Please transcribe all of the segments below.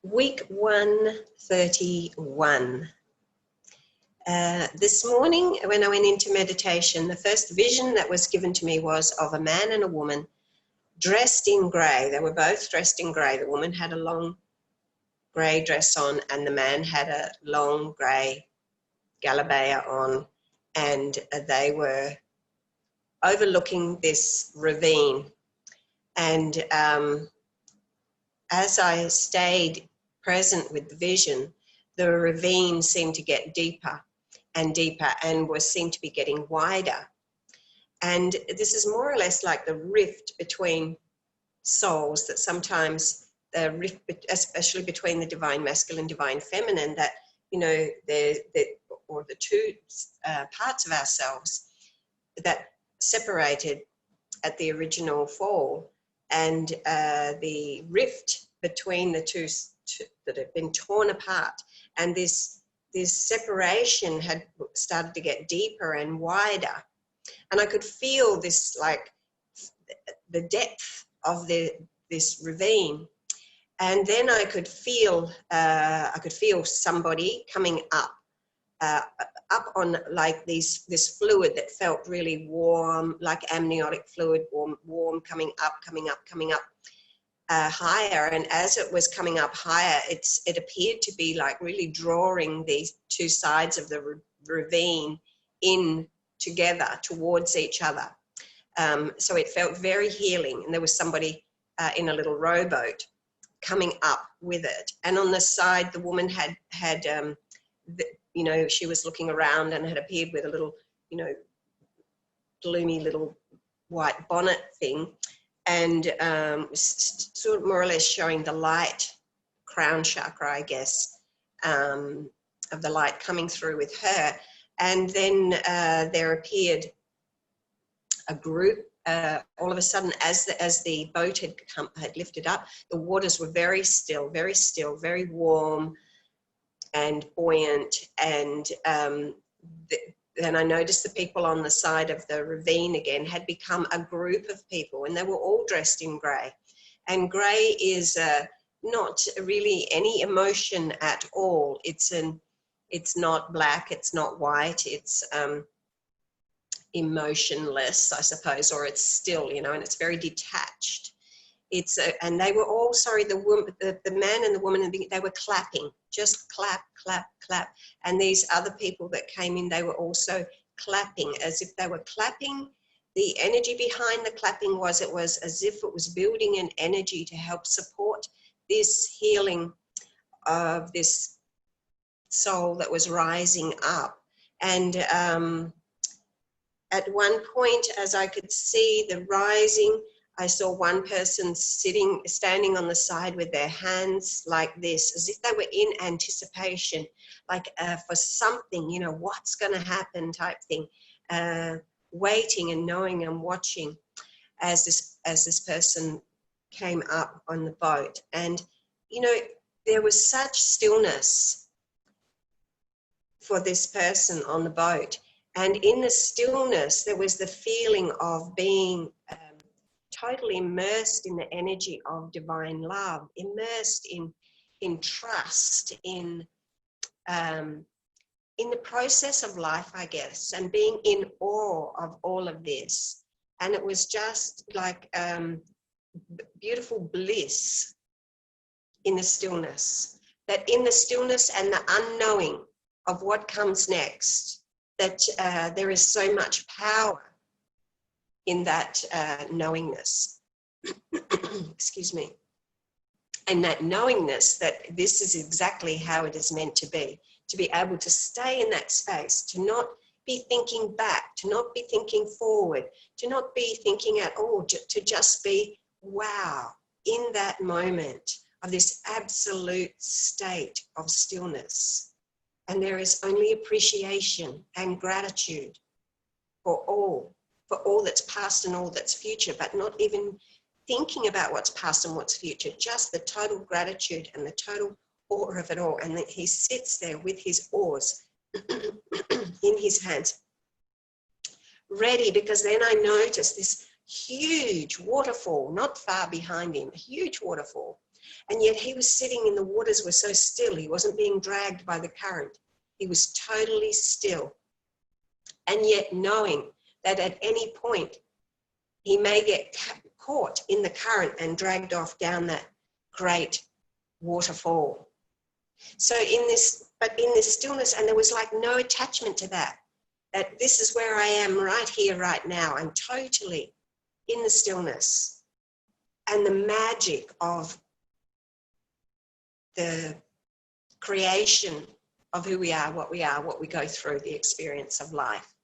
Week 131. This morning when I went into meditation, the first vision that was given to me was of a man and a woman dressed in grey. They were both dressed in grey. The woman had a long grey dress on and the man had a long grey galabaya on, and they were overlooking this ravine. And as I stayed present with the vision, the ravine seemed to get deeper and deeper and seemed to be getting wider. And this is more or less like the rift between souls, that sometimes the rift, especially between the divine masculine, divine feminine, that, you know, the two parts of ourselves that separated at the original fall, and the rift between the two that had been torn apart, and this separation had started to get deeper and wider, and I could feel this, like the depth of this ravine. And then I could feel somebody coming up on like this fluid that felt really warm, like amniotic fluid, warm, coming up higher. And as it was coming up higher, it appeared to be like really drawing these two sides of the ravine in together towards each other. So it felt very healing, and there was somebody in a little rowboat coming up with it. And on the side, the woman had you know, she was looking around and had appeared with a little, you know, gloomy little white bonnet thing, and sort of more or less showing the light, crown chakra, I guess, of the light coming through with her. And then there appeared a group. All of a sudden, as the boat had lifted up, the waters were very still, very warm and buoyant, and then I noticed the people on the side of the ravine again had become a group of people, and they were all dressed in grey. And grey is not really any emotion at all. It's not black, it's not white, it's emotionless, I suppose, or it's still, you know, and it's very detached. And they were all, the man and the woman, they were clapping, just clap, clap, clap. And these other people that came in, they were also clapping, as if they were clapping. The energy behind the clapping was as if it was building an energy to help support this healing of this soul that was rising up. And at one point, as I could see the rising, I saw one person standing on the side with their hands like this, as if they were in anticipation, like for something, you know, what's going to happen type thing, waiting and knowing and watching as this person came up on the boat. And, you know, there was such stillness for this person on the boat. And in the stillness, there was the feeling of being totally immersed in the energy of divine love, immersed in trust, in the process of life, I guess, and being in awe of all of this. And it was just like beautiful bliss in the stillness, that in the stillness and the unknowing of what comes next, that there is so much power in that knowingness. Excuse me. And that knowingness that this is exactly how it is meant to be able to stay in that space, to not be thinking back, to not be thinking forward, to not be thinking at all, to just be, wow, in that moment of this absolute state of stillness. And there is only appreciation and gratitude for all that's past and all that's future, but not even thinking about what's past and what's future, just the total gratitude and the total awe of it all. And then he sits there with his oars in his hands, ready, because then I noticed this huge waterfall, not far behind him, a huge waterfall. And yet he was sitting in the waters were so still. He wasn't being dragged by the current. He was totally still. And yet knowing that at any point he may get caught in the current and dragged off down that great waterfall. So in this stillness, and there was like no attachment to that this is where I am right here, right now. I'm totally in the stillness. And the magic of the creation of who we are, what we go through, the experience of life.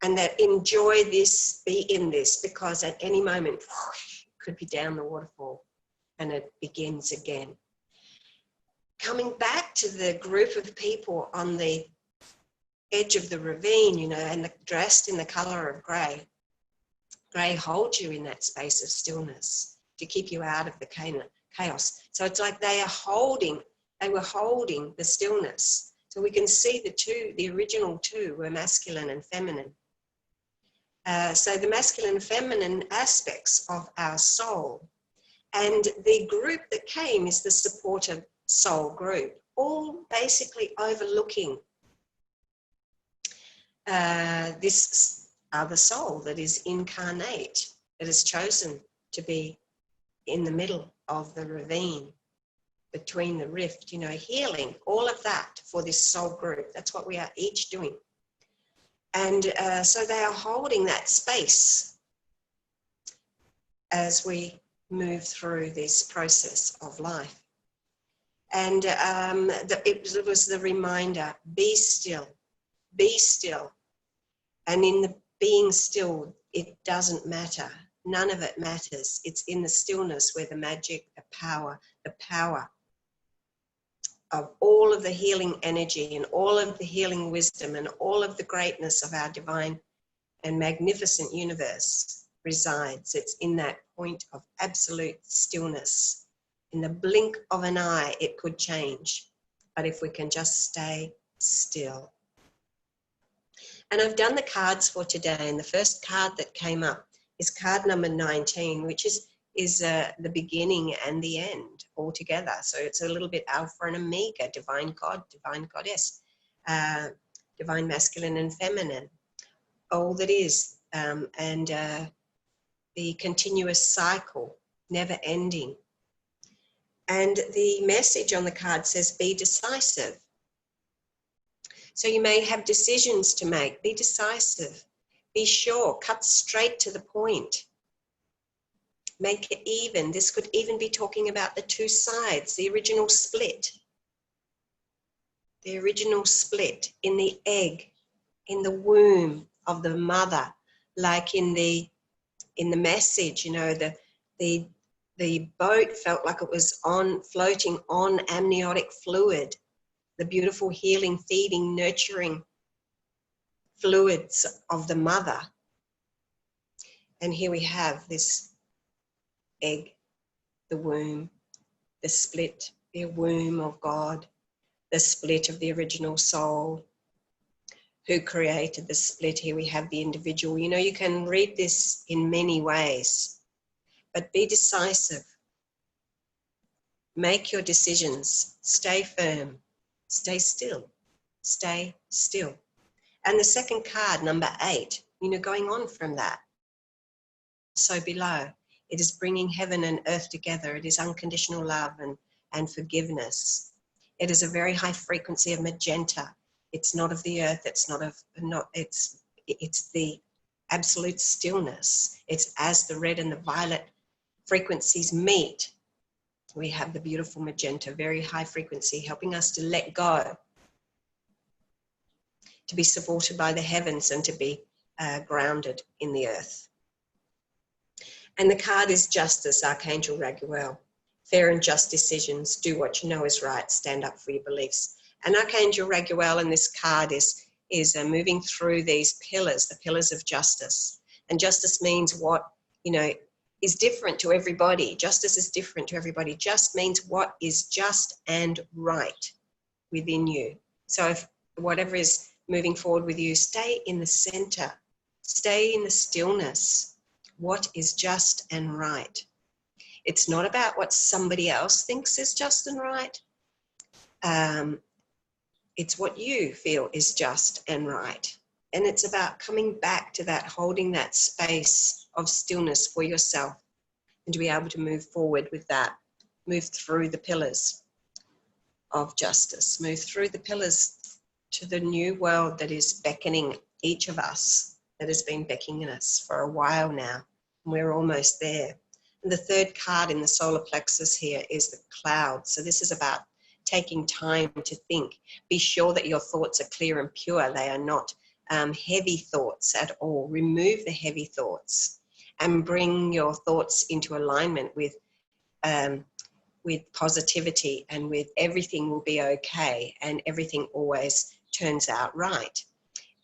And that enjoy this, be in this, because at any moment, whoosh, it could be down the waterfall and it begins again. Coming back to the group of people on the edge of the ravine, you know, and dressed in the color of grey. Grey holds you in that space of stillness to keep you out of the chaos. So it's like they were holding the stillness. So we can see the original two were masculine and feminine. So the masculine and feminine aspects of our soul. And the group that came is the supportive soul group, all basically overlooking this other soul that is incarnate, that has chosen to be in the middle of the ravine, between the rift, you know, healing, all of that for this soul group. That's what we are each doing. And so they are holding that space as we move through this process of life. And it was the reminder, be still, be still. And in the being still, it doesn't matter. None of it matters. It's in the stillness where the magic, the power of all of the healing energy and all of the healing wisdom and all of the greatness of our divine and magnificent universe resides. It's in that point of absolute stillness. In the blink of an eye, it could change. But if we can just stay still. And I've done the cards for today, and the first card that came up is card number 19, which is the beginning and the end all together. So it's a little bit Alpha and Omega, divine God, divine goddess, divine masculine and feminine, all that is, and the continuous cycle, never ending. And the message on the card says, be decisive. So you may have decisions to make. Be decisive. Be sure. Cut straight to the point. Make it even. This could even be talking about the two sides, the original split. The original split in the egg, in the womb of the mother, like in the message, you know, the boat felt like it was floating on amniotic fluid. The beautiful healing, feeding, nurturing fluids of the mother. And here we have this egg, the womb, the split, the womb of God, the split of the original soul. Who created the split? Here we have the individual. You know, you can read this in many ways, but be decisive. Make your decisions. Stay firm. Stay still. Stay still. And the second card, number 8, you know, going on from that. So below, it is bringing heaven and earth together. It is unconditional love and forgiveness. It is a very high frequency of magenta. It's not of the earth. It's it's the absolute stillness. It's as the red and the violet frequencies meet. We have the beautiful magenta, very high frequency, helping us to let go, to be supported by the heavens and to be grounded in the earth. And the card is justice, Archangel Raguel. Fair and just decisions, do what you know is right, stand up for your beliefs. And Archangel Raguel in this card is moving through these pillars, the pillars of justice. And justice means what, you know, is different to everybody. Justice is different to everybody. Just means what is just and right within you. So if whatever is moving forward with you, stay in the center, stay in the stillness. What is just and right? It's not about what somebody else thinks is just and right. It's what you feel is just and right. And it's about coming back to that, holding that space of stillness for yourself, and to be able to move forward with that, move through the pillars of justice, move through the pillars to the new world that is beckoning each of us, that has been beckoning us for a while now. And we're almost there. And the third card in the solar plexus here is the cloud. So this is about taking time to think. Be sure that your thoughts are clear and pure. They are not heavy thoughts at all. Remove the heavy thoughts and bring your thoughts into alignment with positivity and with everything will be okay, and everything always turns out right.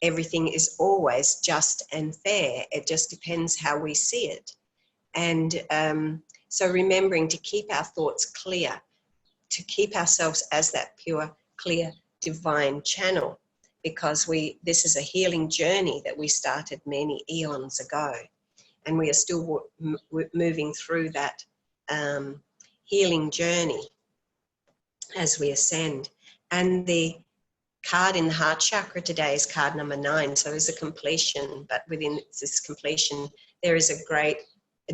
Everything is always just and fair. It just depends how we see it. And so remembering to keep our thoughts clear, to keep ourselves as that pure, clear, divine channel, because this is a healing journey that we started many eons ago, and we are still moving through that healing journey as we ascend. And the card in the heart chakra today is card number 9. So it's a completion, but within this completion, there is a great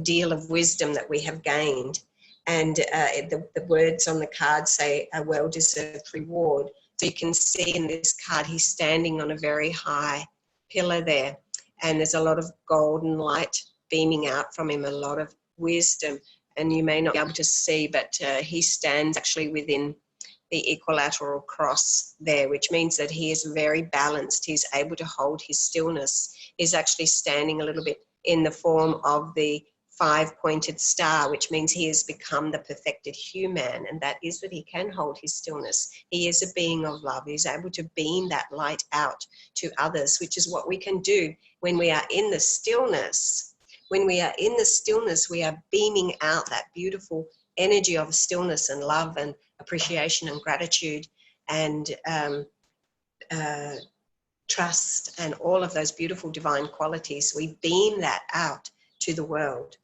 deal of wisdom that we have gained. And the words on the card say a well-deserved reward. So you can see in this card, he's standing on a very high pillar there, and there's a lot of golden light beaming out from him, a lot of wisdom. And you may not be able to see, but he stands actually within the equilateral cross there, which means that he is very balanced. He's able to hold his stillness. He's actually standing a little bit in the form of the 5-pointed star, which means he has become the perfected human, and that is that he can hold his stillness. He is a being of love. He's able to beam that light out to others, which is what we can do when we are in the stillness. When we are in the stillness, we are beaming out that beautiful energy of stillness and love and appreciation and gratitude and trust and all of those beautiful divine qualities. We beam that out to the world.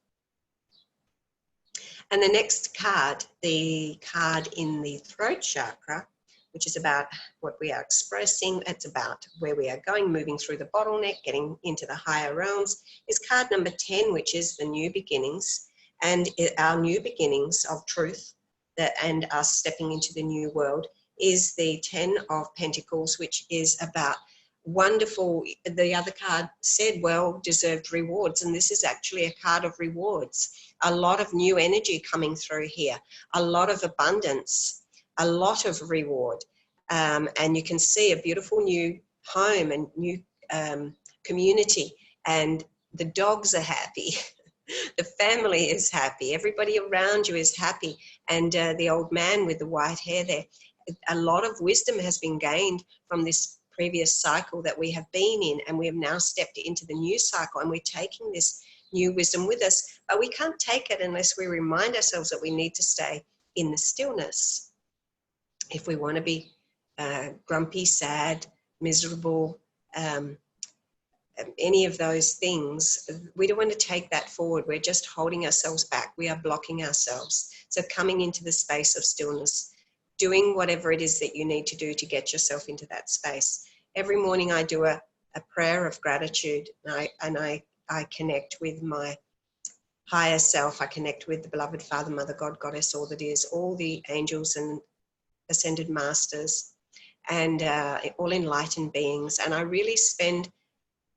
And the next card, the card in the throat chakra, which is about what we are expressing, it's about where we are going, moving through the bottleneck, getting into the higher realms, is card number 10, which is the new beginnings, and our new beginnings of truth and us stepping into the new world is the 10 of Pentacles, which is about wonderful, the other card said well-deserved rewards, and this is actually a card of rewards. A lot of new energy coming through here, a lot of abundance, a lot of reward, and you can see a beautiful new home and new community, and the dogs are happy. The family is happy, everybody around you is happy, and the old man with the white hair there, a lot of wisdom has been gained from this previous cycle that we have been in, and we have now stepped into the new cycle, and we're taking this new wisdom with us, but we can't take it unless we remind ourselves that we need to stay in the stillness. If we want to be grumpy, sad, miserable, any of those things, we don't want to take that forward. We're just holding ourselves back. We are blocking ourselves. So coming into the space of stillness, doing whatever it is that you need to do to get yourself into that space. Every morning I do a prayer of gratitude, and I connect with my higher self. I connect with the beloved Father, Mother, God, Goddess, all that is, all the angels and ascended masters, and all enlightened beings. And I really spend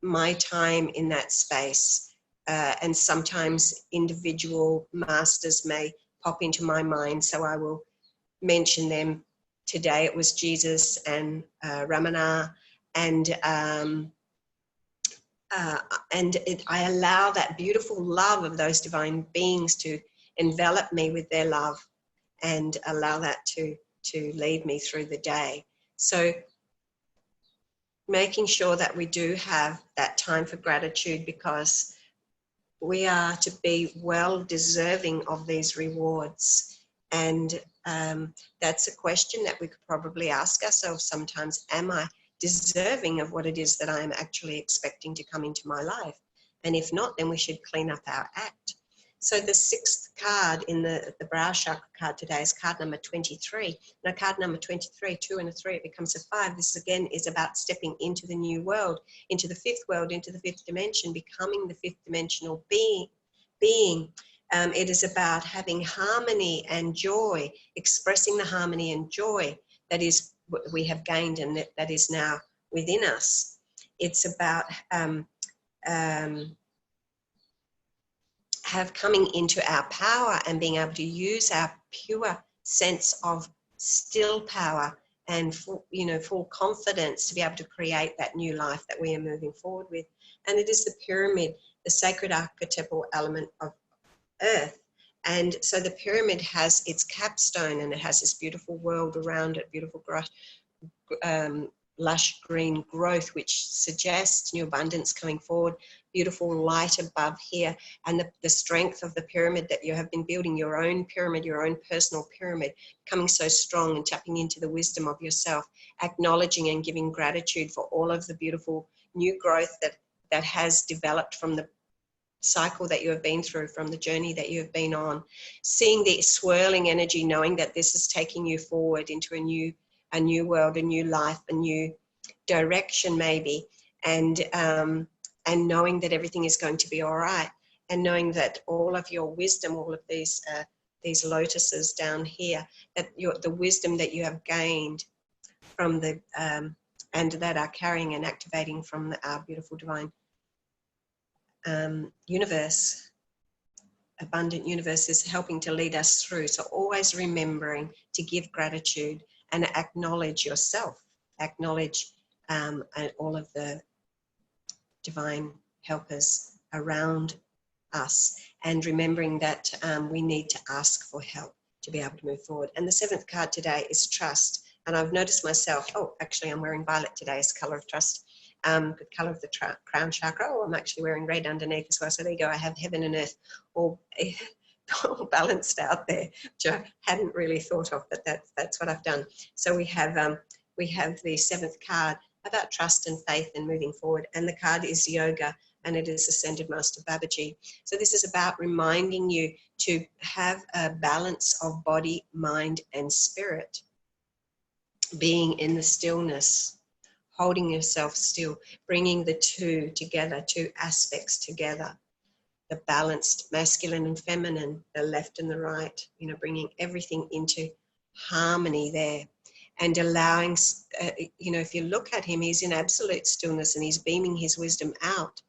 my time in that space. And sometimes individual masters may pop into my mind, so I will mention them. Today it was Jesus and Ramana, and I allow that beautiful love of those divine beings to envelop me with their love, and allow that to lead me through the day. So making sure that we do have that time for gratitude, because we are to be well deserving of these rewards. And that's a question that we could probably ask ourselves sometimes. Am I deserving of what it is that I am actually expecting to come into my life? And if not, then we should clean up our act. So the sixth card in the brow chakra card today is card number 23. Now card number 23, 2 and a 3, it becomes a 5. This again is about stepping into the new world, into the fifth world, into the fifth dimension, becoming the fifth dimensional being. It is about having harmony and joy, expressing the harmony and joy that is what we have gained and that is now within us. It's about have coming into our power and being able to use our pure sense of still power and full, full confidence to be able to create that new life that we are moving forward with. And it is the pyramid, the sacred archetypal element of Earth. And so the pyramid has its capstone and it has this beautiful world around it, beautiful lush green growth, which suggests new abundance coming forward, beautiful light above here, and the strength of the pyramid that you have been building, your own pyramid, your own personal pyramid, coming so strong and tapping into the wisdom of yourself, acknowledging and giving gratitude for all of the beautiful new growth that has developed from the cycle that you have been through, from the journey that you have been on, seeing the swirling energy, knowing that this is taking you forward into a new world, a new life, a new direction maybe, and knowing that everything is going to be all right, and knowing that all of your wisdom, all of these lotuses down here, that the wisdom that you have gained from the and that are carrying and activating from our beautiful divine universe, abundant universe, is helping to lead us through. So always remembering to give gratitude and acknowledge yourself, acknowledge all of the divine helpers around us, and remembering that we need to ask for help to be able to move forward. And the seventh card today is trust. And I've noticed myself, oh, actually I'm wearing violet today as colour of trust. Good colour of the crown chakra. Oh, I'm actually wearing red underneath as well. So there you go. I have heaven and earth all balanced out there, which I hadn't really thought of, but that's what I've done. So we have the seventh card about trust and faith and moving forward. And the card is yoga, and it is Ascended Master Babaji. So this is about reminding you to have a balance of body, mind, and spirit, being in the stillness, holding yourself still, bringing the two together, two aspects together, the balanced masculine and feminine, the left and the right, bringing everything into harmony there, and allowing, if you look at him, he's in absolute stillness and he's beaming his wisdom out.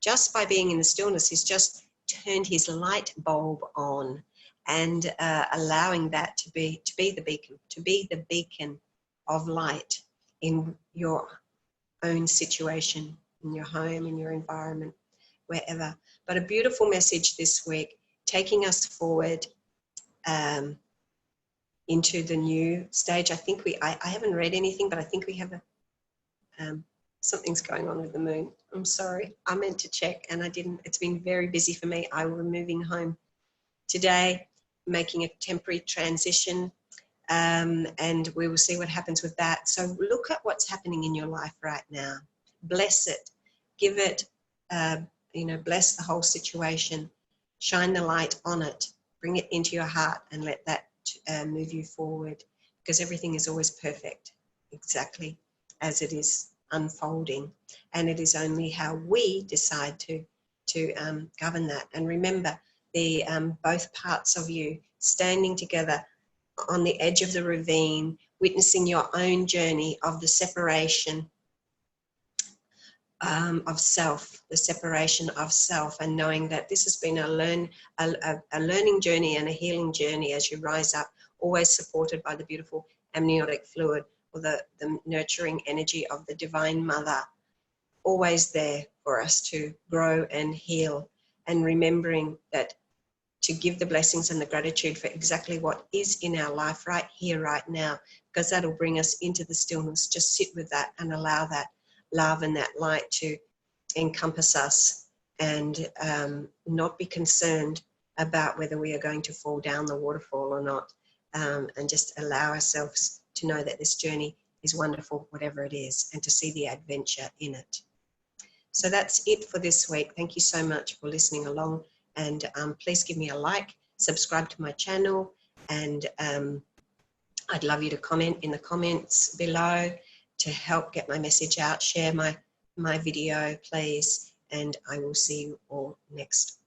Just by being in the stillness, he's just turned his light bulb on, and allowing that to be the beacon of light in your own situation, in your home, in your environment, wherever. But a beautiful message this week, taking us forward into the new stage. I think I haven't read anything, but I think we have something's going on with the moon. I'm sorry, I meant to check and I didn't. It's been very busy for me. I was moving home today, making a temporary transition, and we will see what happens with that. So look at what's happening in your life right now. Bless it. Give it, bless the whole situation. Shine the light on it. Bring it into your heart and let that move you forward, because everything is always perfect, exactly as it is unfolding. And it is only how we decide to govern that. And remember, the both parts of you standing together on the edge of the ravine, witnessing your own journey of the separation of self, the separation of self, and knowing that this has been a learning journey and a healing journey as you rise up, always supported by the beautiful amniotic fluid, or the nurturing energy of the Divine Mother, always there for us to grow and heal, and remembering that to give the blessings and the gratitude for exactly what is in our life right here, right now, because that'll bring us into the stillness. Just sit with that and allow that love and that light to encompass us, and not be concerned about whether we are going to fall down the waterfall or not, and just allow ourselves to know that this journey is wonderful, whatever it is, and to see the adventure in it. So that's it for this week. Thank you so much for listening along And please give me a like, subscribe to my channel, and I'd love you to comment in the comments below to help get my message out. Share my video, please, and I will see you all next